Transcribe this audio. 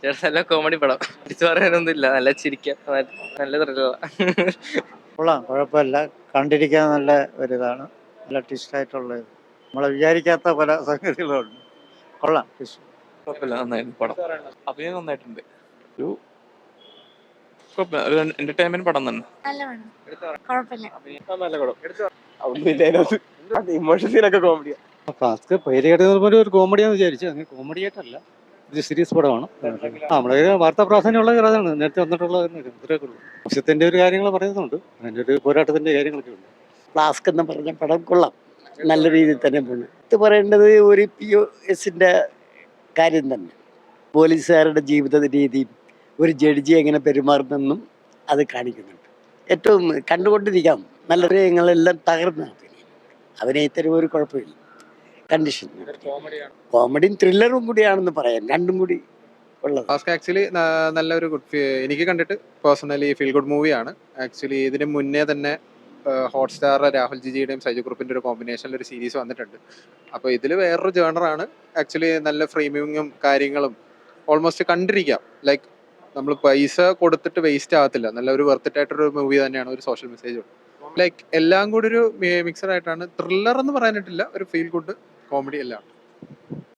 ചേട്ടാ നല്ല കോമഡി പടം. തിരിച്ചു പറയാനൊന്നും ഇല്ല. നല്ല ചിരിക്കാൻ നല്ല ത്രില്ലറാ. കൊള്ളാം, കുഴപ്പമില്ല. കണ്ടിരിക്കാൻ നല്ല ഒരിതാണ്. നല്ല ട്വിസ്റ്റായിട്ടുള്ളത്. നമ്മൾ വിചാരിക്കാത്ത പല സംഗതികളുണ്ട്. കൊള്ളാം, ട്വിസ്റ്റ്. കുഴപ്പമില്ല, നന്നായിരുന്നു പടം. അഭിനയം നന്നായിട്ടുണ്ട്. ഒരു കുഴപ്പമില്ല, ഒരു എന്റർടൈൻമെന്റ് പടം തന്നെ. നല്ല പടം. കുഴപ്പമില്ല. നല്ല പടം. ഇമോഷൻ സീനൊക്കെ കോമഡിയാ. ഫാസ്റ്റ് പേര് കേട്ടത് ഒരു കോമഡിയാന്ന് വിചാരിച്ചു. അങ്ങനെ കോമഡി ആയിട്ടല്ല, ഇത് സീരീസ് പടമാണ്. നമ്മളെ വാർത്താ പ്രാധാന്യമുള്ള കഥയാണ്, നേരത്തെ വന്നിട്ടുള്ള ഇത്രയൊക്കെ ഉള്ളൂ. ആവശ്യത്തിന്റെ ഒരു കാര്യങ്ങൾ പറയുന്നുണ്ട്, അതിന്റെ ഒരു പോരാട്ടത്തിന്റെ കാര്യങ്ങളൊക്കെ ഉണ്ട്. ഫ്ലാസ്ക് എന്ന് പറഞ്ഞ പടം കൊള്ളാം, നല്ല രീതിയിൽ തന്നെ പോകുന്നു. ഇത് പറയേണ്ടത് ഒരു POSന്റെ കാര്യം തന്നെ. പോലീസുകാരുടെ ജീവിത രീതിയും ഒരു ജഡ്ജി എങ്ങനെ പെരുമാറുന്നെന്നും അത് കാണിക്കുന്നുണ്ട്. ഏറ്റവും കണ്ടുകൊണ്ടിരിക്കാം. നല്ല ഹൃദയങ്ങളെല്ലാം തകർന്ന അഭിനയത്തിന് ഒരു കുഴപ്പമില്ല. കണ്ടീഷൻ കോമഡിയും ത്രില്ലറും കൂടിയാണെന്ന് പറയാം, രണ്ടും കൂടി ഉള്ളത്. ഫാസ്റ്റ് ആക്ച്വലി നല്ലൊരു എനിക്ക് കണ്ടിട്ട് പേഴ്സണലി ഫീൽ ഗുഡ് മൂവിയാണ്. ആക്ച്വലി ഇതിന് മുന്നേ തന്നെ ഹോട്ട്സ്റ്റാർ രാഹുൽ ജിജിയുടെയും സൈജു ഗ്രൂപ്പിന്റെ ഒരു കോമ്പിനേഷനിൽ ഒരു സീരീസ് വന്നിട്ടുണ്ട്. അപ്പോൾ ഇതിൽ വേറൊരു ജേണറാണ്. ആക്ച്വലി നല്ല ഫ്രെയിമിങ്ങും കാര്യങ്ങളും ഓൾമോസ്റ്റ് കണ്ടിരിക്കാം. ലൈക്ക് നമ്മൾ പൈസ കൊടുത്തിട്ട് വേസ്റ്റ് ആകത്തില്ല. നല്ല ഒരു വെർത്ത് ആയിട്ടൊരു മൂവി തന്നെയാണ്. ഒരു സോഷ്യൽ മെസ്സേജും ലൈക്ക് എല്ലാം കൂടി ഒരു മിക്സഡ് ആയിട്ടാണ്. ത്രില്ലർ എന്ന് പറയാനായിട്ടില്ല, ഒരു ഫീൽ ഗുഡ് കോമഡി എല്ലാം.